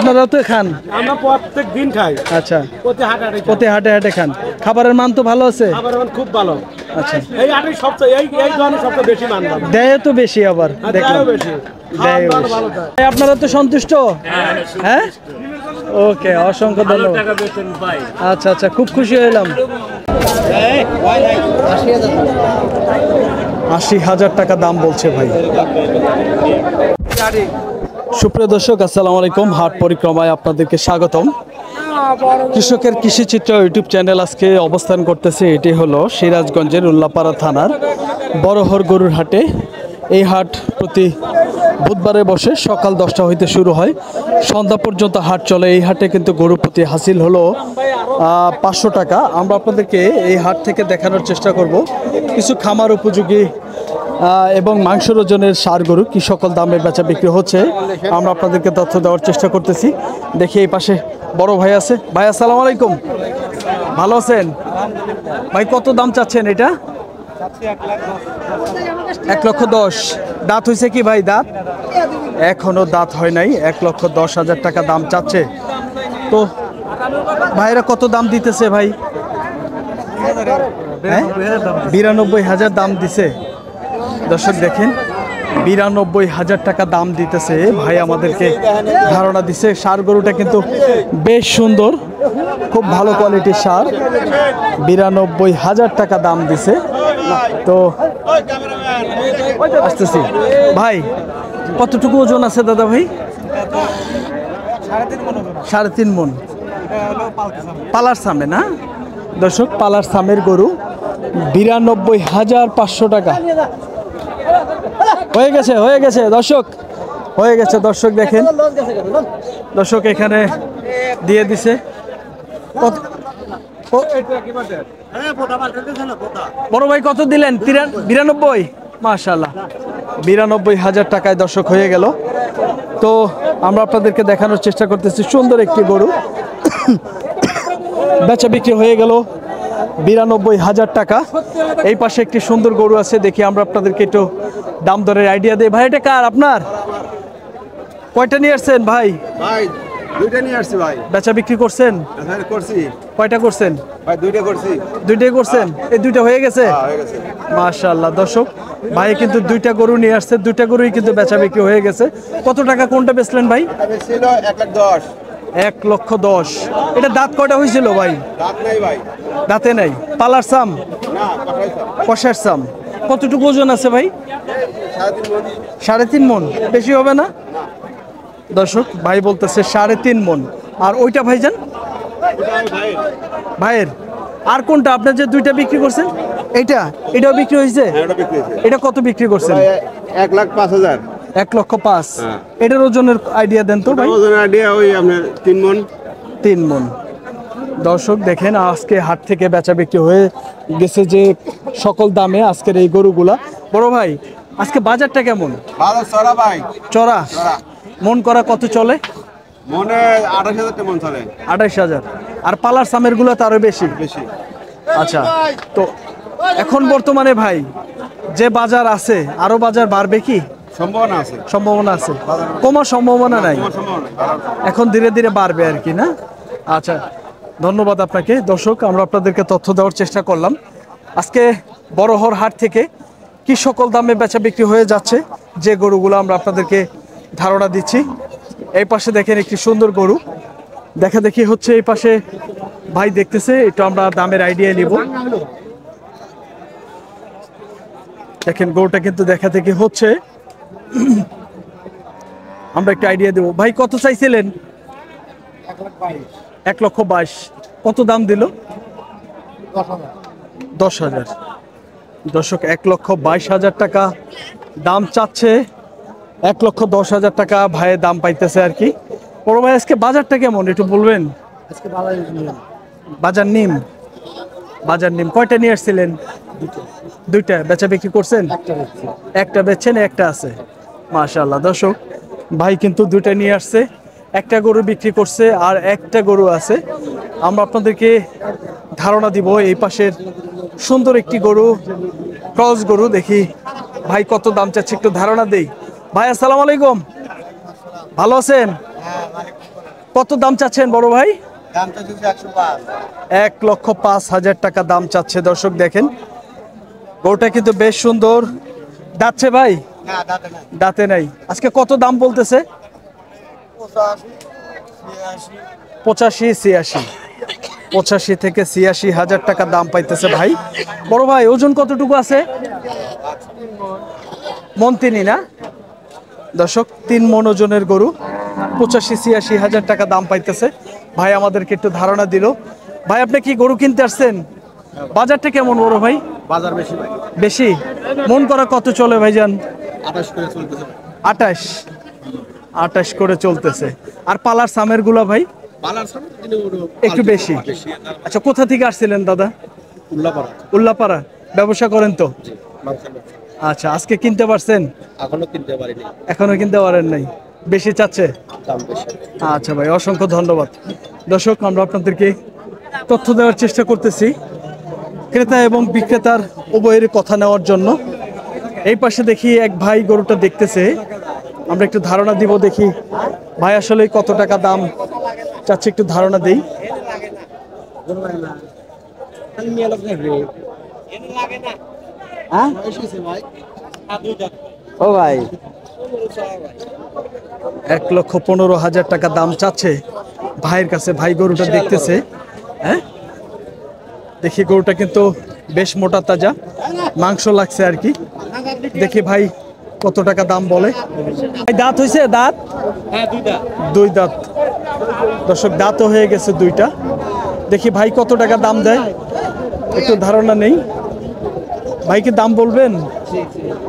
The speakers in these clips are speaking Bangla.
আপনারাও তো খান? আমরা প্রত্যেক দিন খাই। আচ্ছা, প্রতি হাটে হাটে খান। খাবারের মান তো ভালো আছে? খাবারের মান খুব ভালো। আচ্ছা, এই হাটে সবচেয়ে এই ধরনের সবচেয়ে বেশি মান পাবেন। দেয় তো বেশি, আবার দেখলাম বেশি দেয় বেশি। আপনারা তো সন্তুষ্ট? হ্যাঁ, ওকে, অসংখ্য ধন্যবাদ। আচ্ছা আচ্ছা, খুব খুশি হইলাম। ৮০,০০০ টাকা দাম বলছে ভাই। সুপ্রিয় দর্শক, আসসালামু আলাইকুম। হাট পরিক্রমায় আপনাদেরকে স্বাগতম। কৃষকের কৃষিচিত্র ইউটিউব চ্যানেল আজকে অবস্থান করতেছে। এটি হলো সিরাজগঞ্জের উল্লাপাড়া থানার বড়হর গরুর হাটে। এই হাট প্রতি বুধবারে বসে, সকাল 10টা হইতে শুরু হয়, সন্ধ্যা পর্যন্ত হাট চলে। এই হাটে কিন্তু গরু প্রতি হাসিল হলো 500 টাকা। আমরা আপনাদেরকে এই হাট থেকে দেখানোর চেষ্টা করব কিছু খামার উপযোগী এবং মাংসের ওজনের ষাঁড় গরু কি সকল দামে বেচা বিক্রি হচ্ছে, আমরা আপনাদেরকে তথ্য দেওয়ার চেষ্টা করতেছি। দেখি এই পাশে বড় ভাই আছে। ভাই আসসালামু আলাইকুম, ভালো আছেন ভাই? কত দাম চাচ্ছেন এটা? 1,10,০০০। দাঁত হয়েছে কি ভাই? দাঁত এখনো দাঁত হয় নাই। 1,10,০০০ টাকা দাম চাচ্ছে। তো ভাইরা কত দাম দিতেছে ভাই? 92,000 দাম দিছে। দর্শক দেখেন, 92,000 টাকা দাম দিতেছে ভাই, আমাদেরকে ধারণা দিছে। ষাঁড় গরুটা কিন্তু বেশ সুন্দর, খুব ভালো কোয়ালিটির ষাঁড়। 92,000 টাকা দাম দিছে। তো আসতেছি ভাই, কতটুকু ওজন আছে দাদা ভাই? 3.5 মণ। পালার সামে না দর্শক, পালার সামের গরু 92,500 টাকা। হয়ে গেছে, হয়ে গেছে দর্শক, হয়ে গেছে। দর্শক দেখেন, দর্শক এখানে দিয়ে দিছে। বড় ভাই কত দিলেন? 92। মাশাআল্লাহ, 92,000 টাকায় দর্শক হয়ে গেল। তো আমরা আপনাদেরকে দেখানোর চেষ্টা করতেছি সুন্দর একটি গরু। বেচা বিক্রি হয়ে গেল 92,000 টাকা। এই পাশে একটি সুন্দর গরু আছে, দেখি আমরা আপনাদেরকে একটু দাম দরের আইডিয়া দিই। ভাই এটা কার? আপনার? কয়টা নিয়ে আসছেন ভাই? ভাই দুইটা নিয়ে আসছি ভাই। বেচা বিক্রি করছেন? হ্যাঁ করছি। কয়টা করছেন? ভাই দুইটা করছি। দুইটাই করছেন? এই দুইটা হয়ে গেছে? হয়ে গেছে। মাশাআল্লাহ দর্শক, ভাই কিন্তু দুইটা গরু নিয়ে আসছে, দুইটা গরুই কিন্তু বেচা বিক্রি হয়ে গেছে। কত টাকা কোনটা বেচলেন ভাই? এটা ছিল 1,10,000। 1,10,000। এটা দাঁত কয়টা হয়েছিল ভাই? দাঁত নাই ভাই। দাঁতে নাই। পালার সাম? না, কষাইছো। কষার সাম। কতটুকু ওজন আছে ভাই? 3.5 মণ। 3.5 মণ। বেশি হবে না দর্শক? ভাই বলতেছে 3.5 মণ। আর ওইটা ভাইজান? ভাইয়ের। আর কোনটা আপনার যে দুইটা বিক্রি করছেন? এটাও বিক্রি হয়েছে? হ্যাঁ, ওটা বিক্রি হয়েছে। এটা কত বিক্রি করছেন? 1,05,000। 1,05,000। হ্যাঁ। এটার ওজনের আইডিয়া দেন তো ভাই। ওজন আইডিয়া ওই আপনার 3 মণ। 3 মণ। দর্শক দেখেন, আজকে হাট থেকে বেচা বিক্রি হয়ে গেছে যে সকল দামে আজকের এই গরুগুলা। বড় ভাই, আজকে বাজারটা কেমন? ভালো চড়া ভাই। চড়া? মন করা কত চলে? মনে 28,000 টাকা মণ চলে। 28,000। আর পালার সামের গুলো তো আরো বেশি। আচ্ছা, তো এখন বর্তমানে ভাই যে বাজার আছে, আরো বাজার বাড়বে কি? সম্ভাবনা আছে। সম্ভাবনা আছে, কমার সম্ভাবনা নাই। এখন ধীরে ধীরে বাড়বে আর কি, না? আচ্ছা, ধন্যবাদ আপনাকে। দর্শক, আমরা আপনাদেরকে তথ্য দেওয়ার চেষ্টা করলাম আজকে বড়হর হাট থেকে কি সকল দামে বেচা বিক্রি হয়ে যাচ্ছে, যে গরুগুলো আমরা আপনাদেরকে ধারণা দিচ্ছি। এই পাশে দেখেন একটি সুন্দর গরু দেখা দেখি হচ্ছে, এই পাশে ভাই দেখতেছে, একটু আমরা দামের আইডিয়া নিব। দেখেন গরুটা কিন্তু দেখা দেখি হচ্ছে, আমরা একটু আইডিয়া দেব। ভাই কত চাইছিলেন? 1,22,000। কত দাম দিল? 10,000। দর্শক, 1,22,000 টাকা দাম চাচ্ছে। 1,10,000 টাকা ভাইয়ের দাম পাইতেছে আর কি। বড় ভাই, আজকে বাজারটা কেমন একটু বলবেন? আজকে বাজার নিম। বাজার নিম। কয়টা নিয়ে আসছিলেন? দুইটা। বেচা বিক্রি করছেন? একটা বেচছেন, একটা আছে। মাশাআল্লাহ দর্শক, ভাই কিন্তু দুইটা নিয়ে আসছে, একটা গরু বিক্রি করছে আর একটা গরু আছে। আমরা আপনাদেরকে ধারণা দিব এই পাশের সুন্দর একটি গরু, ক্রস গরু। দেখি ভাই কত দাম চাচ্ছে, একটু ধারণা দেই। ভাই আসসালামু আলাইকুম, ভালো আছেন? কত দাম চাচ্ছেন বড় ভাই? দামটা হচ্ছে 105। 1,05,000 টাকা দাম চাচ্ছে। দর্শক দেখেন গরুটা কিন্তু বেশ সুন্দর। দাঁতছে ভাই? না দাঁতে নাই। দাঁতে নাই। আজকে কত দাম বলতেছে? 85 থেকে 86,000 টাকা দাম পাইতেছে ভাই। বড় ভাই ওজন কতটুকু আছে? মন 3 না? দর্শক 3 মন ওজনের গরু 85-86,000 টাকা দাম পাইতেছে। ভাই আমাদেরকে একটু ধারণা দিল। ভাই আপনি কি গরু কিনতে আসছেন? বাজারটা কেমন বড় ভাই? বাজার বেশি ভাই। বেশি? মন করা কত চলে ভাইজান? 28 করে চলতেছে ভাই। 28 করে চলতেছে। আর পালার সামের গুলা ভাই বালার সামনে একটু বেশি। আচ্ছা কোথা থেকে আসছিলেন দাদা? উল্লাপাড়া। উল্লাপাড়া। ব্যবসা করেন তো? আচ্ছা আজকে কিনতে পারছেন? এখনো কিনতে পারিনি। এখনো কিনতে পারেন নাই। বেশি চাচ্ছে? দাম বেশি। আচ্ছা ভাই অসংখ্য ধন্যবাদ। দর্শক আমরা আপনাদেরকে তথ্য দেওয়ার চেষ্টা করতেছি ক্রেতা এবং বিক্রেতার উভয়ের কথা নেওয়ার জন্য। এই পাশে দেখি এক ভাই গরুটা দেখতেছে, আমরা একটু ধারণা দিব দেখি ভাই আসলে কত টাকা দাম চাচ্ছে, একটু ধারণা দেই। ও ভাই 1,15,000 টাকা দাম চাচ্ছে ভাইয়ের কাছে। ভাই গরুটা দেখতেছে। হ্যাঁ দেখি গরুটা কিন্তু বেশ মোটা তাজা, মাংস লাগছে আর কি। দেখি ভাই কত টাকা দাম বলে। ভাই দাঁত হয়েছে? দাঁত? হ্যাঁ দুই দাঁত। দর্শক দাঁতও হয়ে গেছে দুইটা। দেখি ভাই কত টাকা দাম দেয়, একটু ধারণা নেই। ভাইকে দাম বলবেন?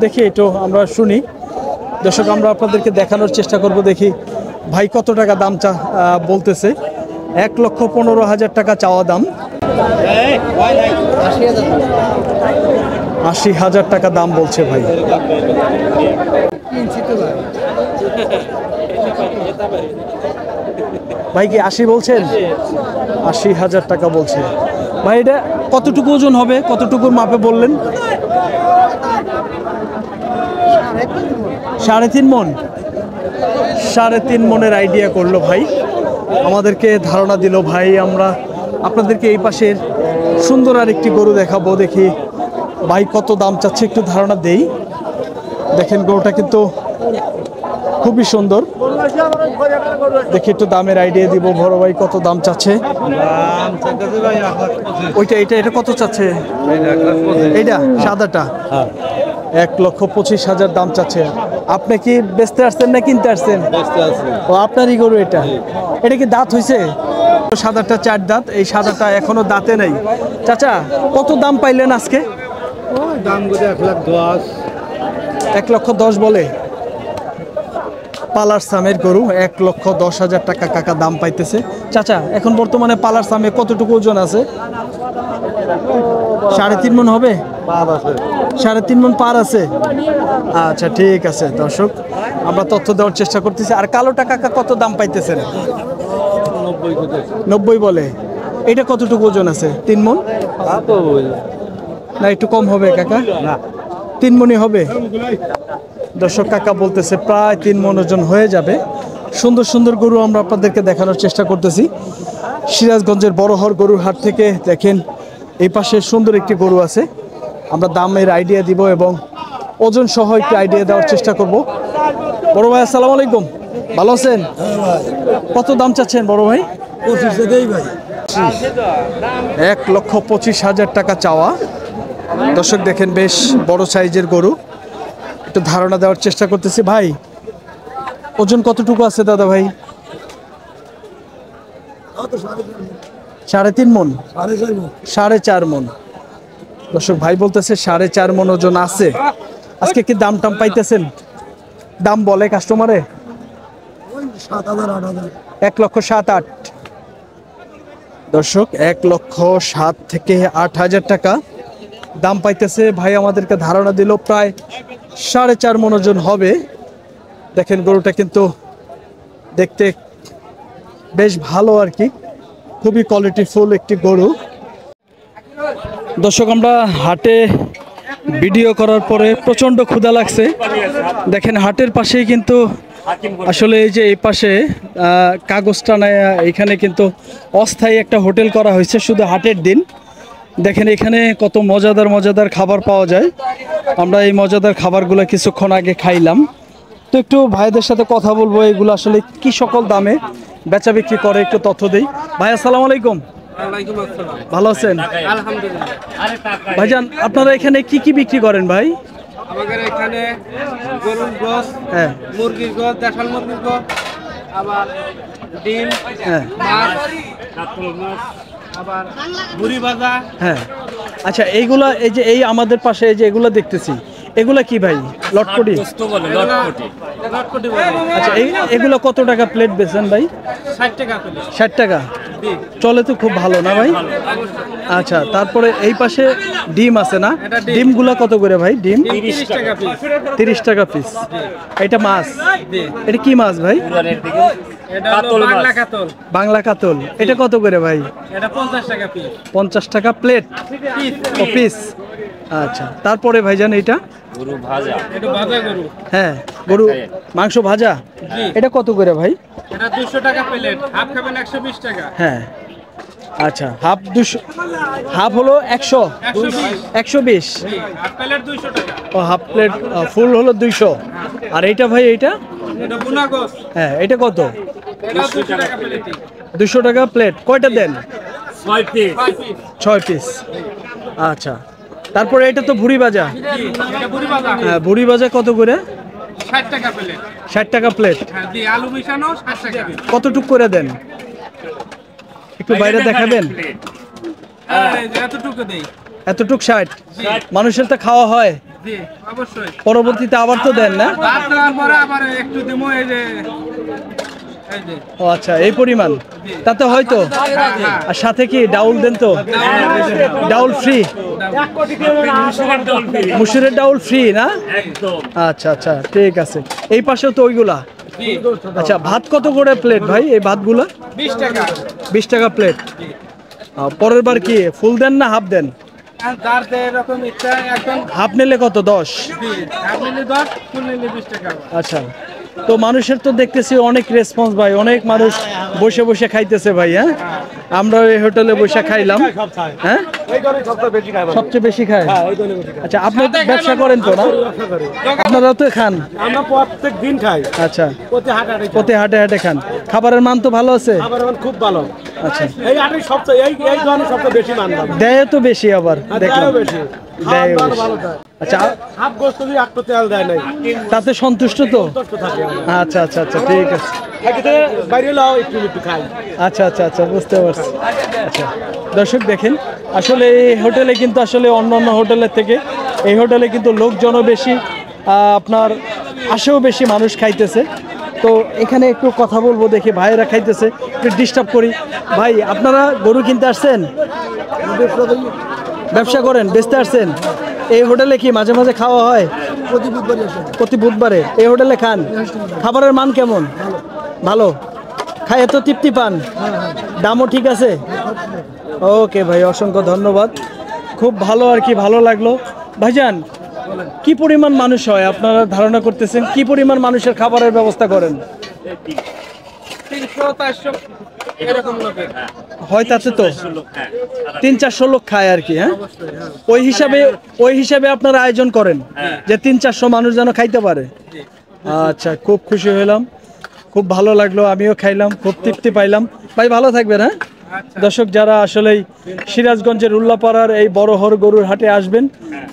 দেখি একটু আমরা শুনি। দর্শক আমরা আপনাদেরকে দেখানোর চেষ্টা করব দেখি ভাই কত টাকা দাম বলতেছে। 1,15,000 টাকা চাওয়া দাম। 80,000 টাকা দাম বলছে ভাই। ভাই কি 80 বলছেন? 80,000 টাকা বলছে ভাই। এটা কতটুকু ওজন হবে? কতটুকুর মাপে বললেন? 3.5 মন। 3.5 মনের আইডিয়া করলো ভাই, আমাদেরকে ধারণা দিল ভাই। আমরা আপনাদেরকে এই পাশের সুন্দর আর একটি গরু দেখাবো, দেখি ভাই কত দাম চাচ্ছে একটু ধারণা দেই। দেখেন গরুটা কিন্তু খুবই সুন্দর। দেখি একটু দামের আইডিয়া দিব। বড় ভাই কত দাম চাচ্ছে? ওইটা এটা কত চাচ্ছে? এইটা সাদাটা 1,25,000 দাম চাচ্ছে। আপনি কি বেচতে আসছেন না কিনতে আসছেন? ও আপনারই গরু এটা। এটা কি দাঁত হয়েছে? সাদাটা 4 দাঁত। এই সাদাটা এখনো দাঁতে নাই। চাচা কত দাম পাইলেন আজকে? দাম করে 1,10,000। 1,10,000 বলে। পালার সামের গরু 1,10,000 টাকা কাকা দাম পাইতেছে। চাচা এখন বর্তমানে পালার সামে কতটুকু ওজন আছে? 3.5 মন হবে? 3.5 মন পার আছে। আচ্ছা ঠিক আছে। দর্শক আমরা তথ্য দেওয়ার চেষ্টা করতেছি। আর কালোটা কাকা কত দাম পাইতেছেন? 90 বলে। এটা কতটুকু ওজন আছে? 3 মন না একটু কম হবে কাকা? 3 মনই হবে। দর্শক কাকা বলতেছে প্রায় 3 মন ওজন হয়ে যাবে। সুন্দর সুন্দর গরু আমরা আপনাদেরকে দেখানোর চেষ্টা করতেছি সিরাজগঞ্জের বড়হর গরুর হাট থেকে। দেখেন এই পাশে সুন্দর একটি গরু আছে, আমরা দামের আইডিয়া দিব এবং ওজন সহ একটি আইডিয়া দেওয়ার চেষ্টা করব। বড় ভাই আসসালামু আলাইকুম, ভালো আছেন? কত দাম চাচ্ছেন বড় ভাই? 1,25,000 টাকা চাওয়া। দর্শক দেখেন বেশ বড় সাইজের গরু, একটু ধারণা দেওয়ার চেষ্টা করতেছি। ভাই ওজন কতটুকু আছে দাদা ভাই? 3.5 মন? 4.5 মন। দর্শক ভাই বলতেছে 4.5 মন ওজন আছে। আজকে কি দাম টাম পাইতেছেন? দাম বলে কাস্টমারে 1,07,000-8,000। দর্শক 1,07,000 থেকে 8,000 টাকা দাম পাইতেছে ভাই। আমাদেরকে ধারণা দিল প্রায় 4.5 মন ওজন হবে। দেখেন গরুটা কিন্তু দেখতে বেশ ভালো আর কি, খুবই কোয়ালিটিফুল একটি গরু। দর্শক আমরা হাটে ভিডিও করার পরে প্রচণ্ড ক্ষুধা লাগছে। দেখেন হাটের পাশেই কিন্তু আসলে এই যে এই পাশে কাগজটা নেয় এখানে কিন্তু অস্থায়ী একটা হোটেল করা হয়েছে শুধু হাটের দিন। দেখেন এখানে কত মজাদার মজাদার খাবার পাওয়া যায়। আমরা এই মজাদার খাবারগুলো কিছুক্ষণ আগে খাইলাম। তো একটু ভাইদের সাথে কথা বলবো, এগুলো আসলে কি সকল দামে বেচা বিক্রি করে একটু তথ্য দেই। ভাই আসসালামু আলাইকুম। ভালো আছেন? ভাইজান আপনারা এখানে কি কি বিক্রি করেন ভাই? আমাদের এখানে গরুর গোস, হ্যাঁ মুরগির গোস, দেশাল মুরগির গোস, আবার ডিম, হ্যাঁ কাতল মাছ, আবার মুড়ি ভাজা। হ্যাঁ আচ্ছা, এইগুলা এই যে এই আমাদের পাশে এই যে এগুলা দেখতেছি, এগুলা কি ভাই? লটপটি? লটকটি বলে। আচ্ছা এগুলো কত টাকা প্লেট বেচেন ভাই? 60 টাকা করে। 60 টাকা? জি। চলে তো খুব ভালো না ভাই? আচ্ছা তারপরে এই পাশে ডিম আছে না? এটা ডিম। ডিমগুলা কত করে ভাই? ডিম 30 টাকা পিস। 30 টাকা পিস। এটা মাছ? জি। এটা কি মাছ ভাই? এটা হলো বাংলা কাতল। বাংলা কাতল। এটা কত করে ভাই? এটা 50 টাকা পিস। 50 টাকা প্লেট ও পিস। আচ্ছা তারপরে ভাইজান এটা? গরু ভাজা। এটা ভাজা গরু। হ্যাঁ গরু মাংস ভাজা। জি। এটা কত করে ভাই? এটা 200 টাকা প্লেট। হাফ খাবেন 120 টাকা। হ্যাঁ আচ্ছা হাফ 200, হাফ হলো 100, 120। জি, হাফ প্লেট 200 টাকা। ও হাফ প্লেট ফুল হলো 200। আর এইটা ভাই এইটা? এটা বুনা গোস। হ্যাঁ এটা কত? এটা 200 টাকা প্লেট। 200 টাকা প্লেট। কয়টা দেন? 6 পিস। 6 পিস। আচ্ছা তারপরে এটা তো ভুড়ি ভাজা। জি, এটা বুড়ি ভাজা। হ্যাঁ ভুড়ি ভাজা কত করে? 60 টাকা প্লেট। 60 টাকা প্লেট। হ্যাঁ, জি, আলু মিশানো 60 টাকা। কতটুক করে দেন? একটু বাইরে দেখাবেন। এই যে এতটুকু দেই। এতটুক 60? মানুষের তো খাওয়া হয়, জি, অবশ্যই। পরবর্তীতে আবার তো দেন না? ভাত দেওয়ার পরে আবার একটু দিমু এই যে ও আচ্ছা এই পরিমাণ, তাতে হয়তো। হ্যাঁ। আর সাথে কি ডাউল দেন তো? ডাউল ফ্রি? মুসুরের ডাউল ফ্রি না? আচ্ছা আচ্ছা ঠিক আছে। এই পাশেও তো ওইগুলা। জি, আচ্ছা ভাত কত করে প্লেট ভাই এই ভাতগুলা? 20 টাকা। 20 টাকা প্লেট। পরের বার কি ফুল দেন না হাফ দেন? আর যার যে এরকম ইচ্ছা একদম। হাফ নিলে কত? 10? জি, হাফ নিলে 10, ফুল নিলে 20 টাকা। আচ্ছা তো মানুষের তো দেখতেছি অনেক রেসপন্স ভাই, অনেক মানুষ বসে বসে খাইতেছে ভাই। হ্যাঁ আমরা এই হোটেলে বসে খাইলাম। হ্যাঁ সবচেয়ে বেশি খায়? আচ্ছা আপনি ব্যবসা করেন তো না? আপনারাও তো খান? আমরা প্রত্যেক দিন খাই, আচ্ছা প্রতি হাটে প্রতি হাটে হাটে খান। খাবারের মান তো ভালো আছে? খাবার মান খুব ভালো। আচ্ছা এই হাটে সবচেয়ে এই ধরনের সবচেয়ে বেশি মান দাম। দেয় তো বেশি আবার দেখলাম। বেশি দেয় খাওয়ার মান বেশি। ভালো দেয়। আচ্ছা হাফ গোস্ত দিয়ে একটু তেল দেয় নাই, তাতে সন্তুষ্ট তো? কষ্ট থাকে আমরা। আচ্ছা আচ্ছা আচ্ছা ঠিক আছে। খাইতে বাইরে লাও একটু একটু খাই। আচ্ছা আচ্ছা আচ্ছা বুঝতে পারছি। আচ্ছা দর্শক দেখেন আসলে এই হোটেলে কিন্তু আসলে অন্য অন্য হোটেলের থেকে এই হোটেলে কিন্তু লোকজনও বেশি, আপনার আসেও বেশি, মানুষ খাইতেছে। তো এখানে একটু কথা বলবো, দেখি ভাইয়েরা খাইতেছে, একটু ডিস্টার্ব করি। ভাই আপনারা গরু কিনতে আসছেন? ব্যবসা করেন, বেচতে আসছেন? এই হোটেলে কি মাঝে মাঝে খাওয়া হয়? প্রতি বুধবারে এই হোটেলে খান? খাবারের মান কেমন? ভালো। খায় এত তৃপ্তি পান? দামও ঠিক আছে? ওকে ভাই অসংখ্য ধন্যবাদ, খুব ভালো আর কি, ভালো লাগলো। ভাইজান কি পরিমাণ মানুষ হয় আপনারা ধারণা করতেছেন? কি পরিমাণ মানুষের খাবারের ব্যবস্থা করেন? 300, 400 এরকম লোকের। হয় তাতে তো 300-400 লোক খায় আর কি। হ্যাঁ ওই হিসাবে আপনারা আয়োজন করেন যে 300-400 মানুষ যেন খাইতে পারে। আচ্ছা খুব খুশি হলাম, খুব ভালো লাগলো, আমিও খাইলাম, খুব তৃপ্তি পাইলাম। ভাই ভালো থাকবেন। হ্যাঁ দর্শক যারা আসলে সিরাজগঞ্জের উল্লাপাড়ার এই বড়হর গরুর হাটে আসবেন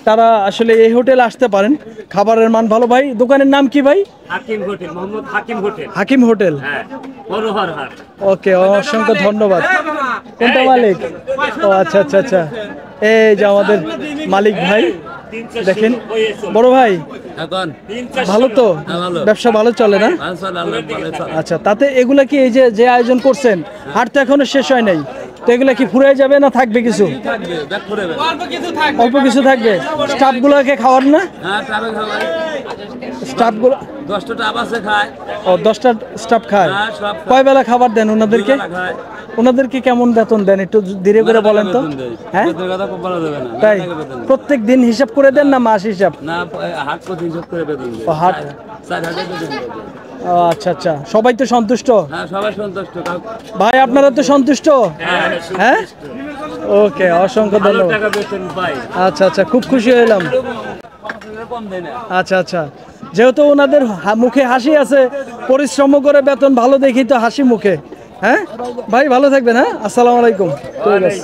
তারা আসলে এই হোটেলে আসতে পারেন, খাবারের মান ভালো। ভাই দোকানের নাম কি ভাই? হাকিম হোটেল, মোহাম্মদ হাকিম হোটেল। হাকিম হোটেল। হ্যাঁ, বড়হর হাট। ওকে অসংখ্য ধন্যবাদ। কোনটা মালিক? ও আচ্ছা আচ্ছা আচ্ছা, এই যে আমাদের মালিক ভাই, দেখেন বড় ভাই এখন ভালো তো? ব্যবসা ভালো চলে না? আচ্ছা তাতে এগুলা কি এই যে আয়োজন করছেন, হাট তো এখনো শেষ হয় নাই, তো এগুলা কি ফুরাই যাবে না থাকবে কিছু? অল্প কিছু থাকবে। স্টাফ গুলাকে খাওয়ার না? স্টাফ গুলো 10টা আবাসে খায়। ও 10টা স্টাফ খায়? হ্যাঁ, সব খায়। কয় বেলা খাবার দেন ওনাদেরকে? ওনাদেরকে কেমন বেতন দেন একটু ধীরে করে বলেন তো। হ্যাঁ তাই প্রত্যেক দিন হিসাব করে দেন না মাস হিসাব? না, হাট প্রতি হিসাব করে বেতন দেয়। ও হাট। 4 হাজার বেতন দেয়। আচ্ছা আচ্ছা, সবাই তো সন্তুষ্ট? হ্যাঁ সবাই সন্তুষ্ট। ভাই আপনারা তো সন্তুষ্ট? হ্যাঁ, ওকে, অসংখ্য ভালো ধন্যবাদ। টাকা বেতন পাই। আচ্ছা আচ্ছা, খুব খুশি হলাম। কম দেয় না। আচ্ছা আচ্ছা, যেহেতু ওনাদের মুখে হাসি আছে, পরিশ্রম করে বেতন ভালো দেখি তো হাসি মুখে। হ্যাঁ ভাই, ভালো থাকবেন। হ্যাঁ, আসসালামু আলাইকুম। ঠিক আছে।